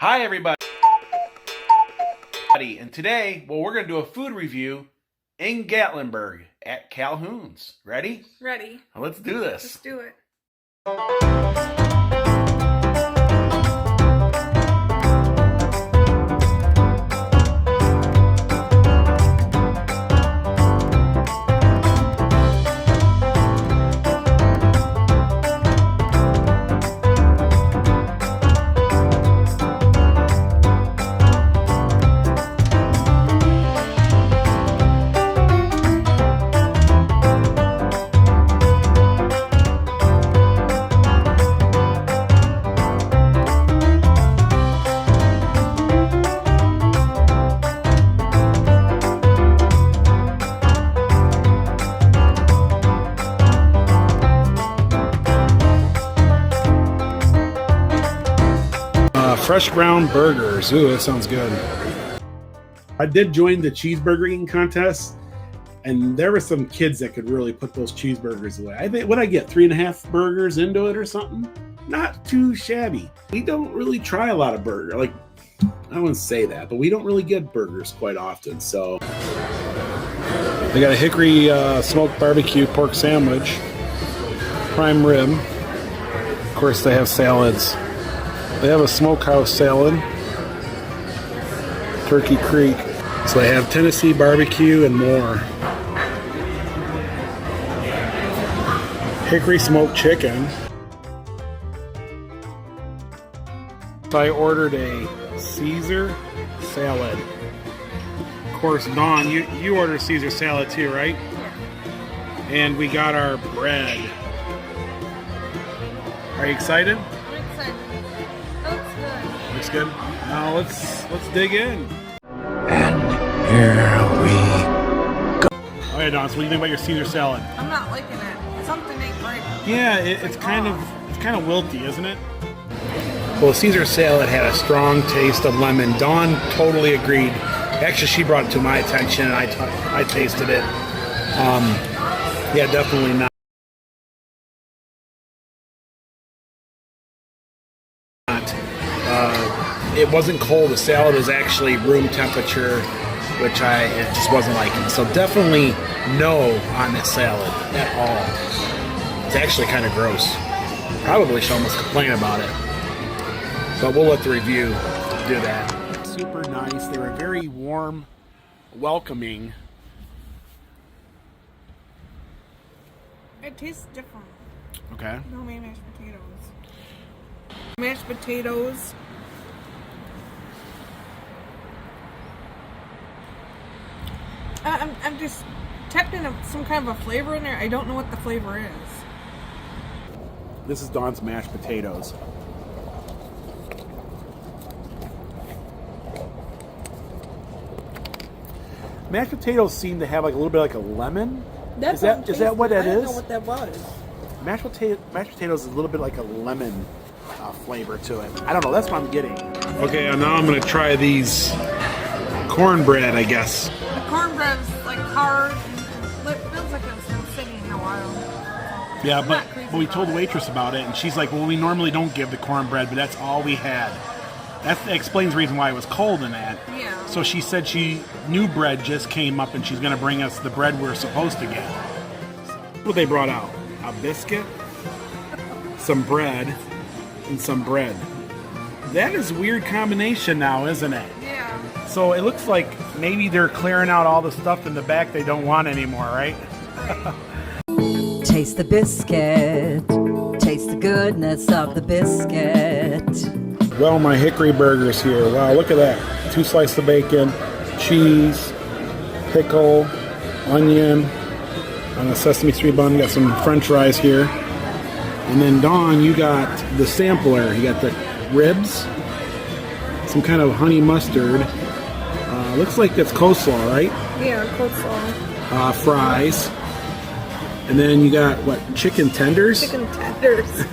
Hi everybody, and today, we're going to do a food review in Gatlinburg at Calhoun's. Ready? Ready. Well, let's do this. Let's do it. Fresh ground burgers. Ooh, that sounds good. I did join the cheeseburger eating contest, and there were some kids that could really put those cheeseburgers away. I think, what I get, 3.5 burgers into it or something? Not too shabby. We don't really try a lot of burger. Like, I wouldn't say that, but we don't really get burgers quite often. So they got a hickory smoked barbecue pork sandwich, prime rib. Of course, they have salads. They have a smokehouse salad, Turkey Creek. So they have Tennessee barbecue and more. Hickory smoked chicken. So I ordered a Caesar salad. Of course, Dawn, you ordered Caesar salad too, right? And we got our bread. Are you excited? Looks good. Now let's dig in. And here we go. Oh yeah, Don. So what do you think about your Caesar salad? I'm not liking it. Something ain't right. Yeah, it's kind of wilty, isn't it? Well, Caesar salad had a strong taste of lemon. Dawn totally agreed. Actually, she brought it to my attention, and I tasted it. Yeah, definitely not. It wasn't cold. The salad was actually room temperature, which it just wasn't liking. So definitely no on this salad at all. It's actually kind of gross. Probably should almost complain about it. But we'll let the review do that. Super nice. They were very warm, welcoming. It tastes different. Okay. No mashed potatoes. Mashed potatoes. I'm just detecting some kind of a flavor in there. I don't know what the flavor is. This is Dawn's mashed potatoes. Mashed potatoes seem to have like a little bit like a lemon. Is that what that is? I don't know what that was. Mashed potatoes is a little bit like a lemon flavor to it. I don't know. That's what I'm getting. Okay, and now I'm gonna try these cornbread, I guess. The cornbread's like hard and it feels like it's been sitting in a while. Yeah, but we told the waitress about it, and she's like, well, we normally don't give the cornbread, but that's all we had. That explains the reason why it was cold in that. Yeah. So she said new bread just came up, and she's going to bring us the bread we're supposed to get. What they brought out? A biscuit, some bread, and some bread. That is a weird combination now, isn't it? Yeah. So it looks like maybe they're clearing out all the stuff in the back they don't want anymore, right? Taste the biscuit. Taste the goodness of the biscuit. Well, my hickory burger's here. Wow, look at that. 2 slices of bacon, cheese, pickle, onion, on a sesame street bun. Got some french fries here. And then, Dawn, you got the sampler. You got the ribs, some kind of honey mustard. Looks like that's coleslaw, right? Yeah, coleslaw. Fries. And then you got, what, chicken tenders? Chicken tenders.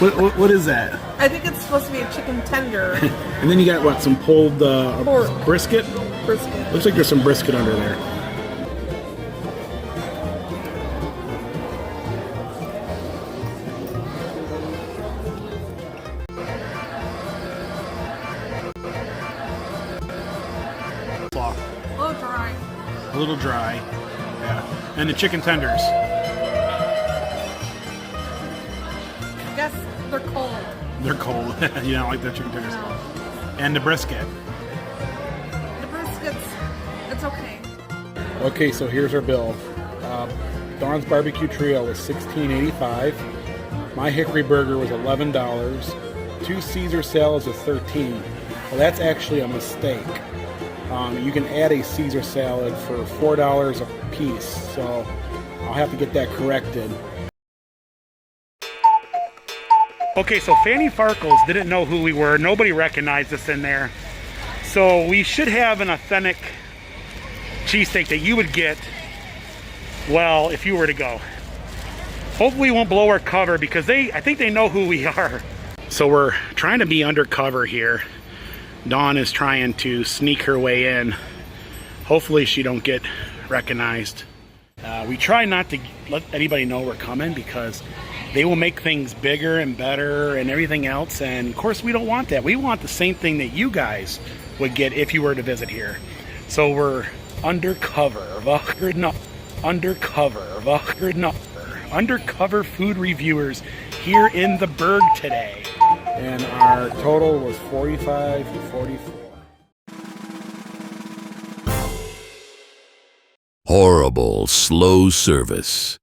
What is that? I think it's supposed to be a chicken tender. And then you got, what, some pulled pork. Brisket? Brisket. Looks like there's some brisket under there. a little dry. Yeah. And the chicken tenders. I guess they're cold. They're cold. You don't like the chicken tenders? No. And the brisket. The brisket's, it's okay. Okay, so here's our bill. Dawn's Barbecue Trio was $16.85. My Hickory Burger was $11. 2 Caesar salads was $13. Well, that's actually a mistake. You can add a Caesar salad for $4 a piece, so I'll have to get that corrected. Okay, so Fanny Farkles didn't know who we were. Nobody recognized us in there. So we should have an authentic cheesesteak that you would get, well, if you were to go. Hopefully we won't blow our cover because I think they know who we are. So we're trying to be undercover here. Dawn is trying to sneak her way in. Hopefully she don't get recognized. We try not to let anybody know we're coming because they will make things bigger and better and everything else. And of course we don't want that. We want the same thing that you guys would get if you were to visit here. So we're undercover food reviewers here in the Berg today. And our total was $45 to $44. Horrible slow service.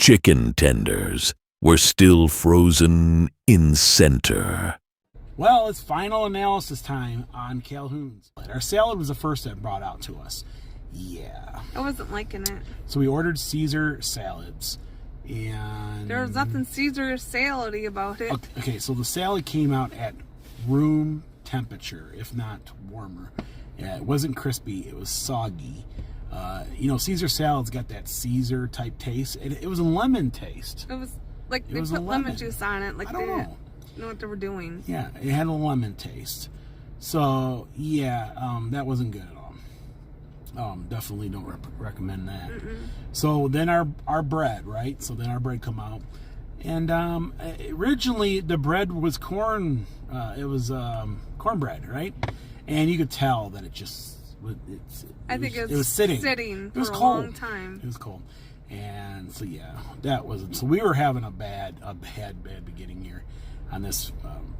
Chicken tenders were still frozen in center. Well, it's final analysis time on Calhouns. Our salad was the first that brought out to us. Yeah. I wasn't liking it. So we ordered Caesar salads. And There was nothing Caesar salad-y about it. Okay, so the salad came out at room temperature, if not warmer. It wasn't crispy, it was soggy. You know, Caesar salad's got that Caesar type taste. It was a lemon taste. It was like they put lemon juice on it. Like I don't they know. know what they were doing. Yeah, it had a lemon taste. So yeah, that wasn't good at all. Definitely don't recommend that. So then our bread, right? So then our bread come out, and originally the bread was corn. It was cornbread, right? And you could tell that it just it was sitting. It was for cold. a long time. It was cold, and so yeah, that wasn't. So we were having a bad beginning here on this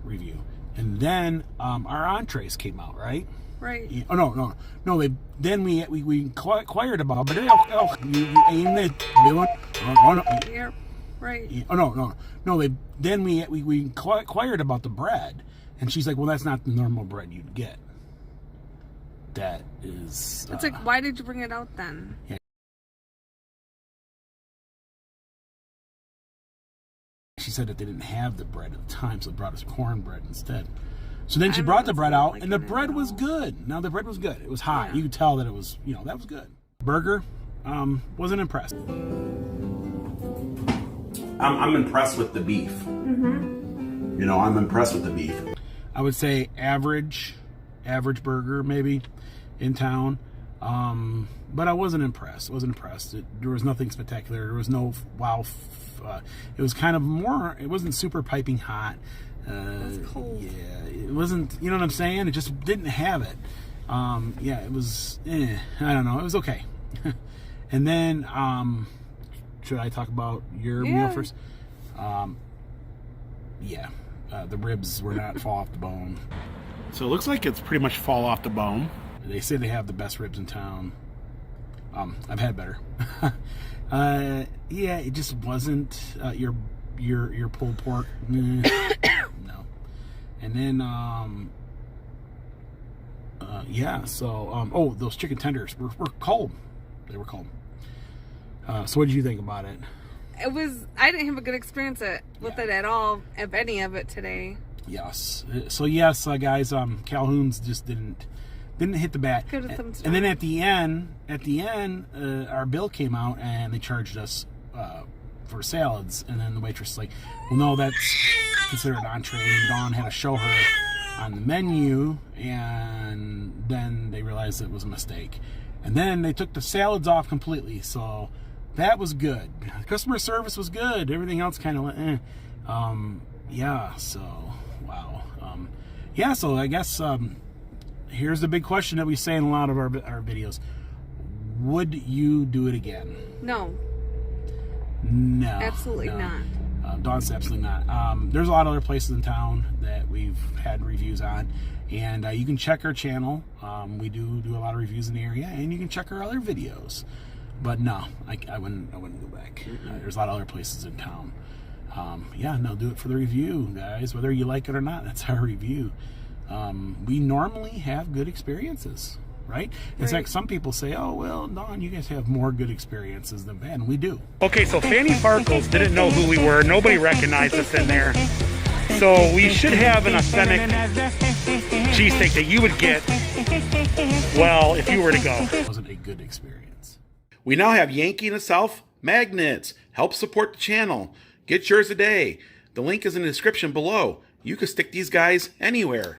review, and then our entrees came out, right? Right. Yeah. Oh no. Then we inquired about, but you ain't it doing? Oh no. Yeah. Right. Yeah. Oh no. Then we inquired about the bread, and she's like, "Well, that's not the normal bread you'd get." That is. It's like, why did you bring it out then? Yeah. She said that they didn't have the bread at the time, so they brought us cornbread instead. So then she brought the bread out, and the bread was good. Now the bread was good. It was hot. Yeah. You could tell that it was, that was good. Burger, wasn't impressed. I'm impressed with the beef. Mm-hmm. I'm impressed with the beef. I would say average burger maybe in town. But I wasn't impressed. There was nothing spectacular. There was no wow. It was kind of more. It wasn't super piping hot. It was cold. Yeah, it wasn't. You know what I'm saying? It just didn't have it. Yeah, it was. I don't know. It was okay. And then, should I talk about your meal first? Yeah, the ribs were not fall off the bone. So it looks like it's pretty much fall off the bone. They say they have the best ribs in town. I've had better. Yeah, it just wasn't your pulled pork. No. And then yeah. So those chicken tenders were cold. They were cold. So what did you think about it? I didn't have a good experience with it at all, if any of it today. Yes. So yes, guys, Calhouns just didn't hit the bat. And then at the end, our bill came out and they charged us for salads. And then the waitress was like, "Well, no, that's considered an entree." And Dawn had to show her on the menu, and then they realized it was a mistake. And then they took the salads off completely. So that was good. Customer service was good. Everything else kind of went, yeah. So wow. Yeah. So I guess here's the big question that we say in a lot of our videos: Would you do it again? No, No. absolutely no. not. Dawn's absolutely not. There's a lot of other places in town that we've had reviews on, and you can check our channel. We do a lot of reviews in the area, and you can check our other videos. But no, I wouldn't go back. There's a lot of other places in town. Yeah, no, do it for the review, guys. Whether you like it or not, that's our review. We normally have good experiences, right? It's like some people say, oh, well, Dawn, you guys have more good experiences than bad, and we do. Okay, so Fanny Farkles didn't know who we were. Nobody recognized us in there. So we should have an authentic cheesesteak that you would get, well, if you were to go. It wasn't a good experience. We now have Yankee in the South magnets. Help support the channel. Get yours today. The link is in the description below. You can stick these guys anywhere.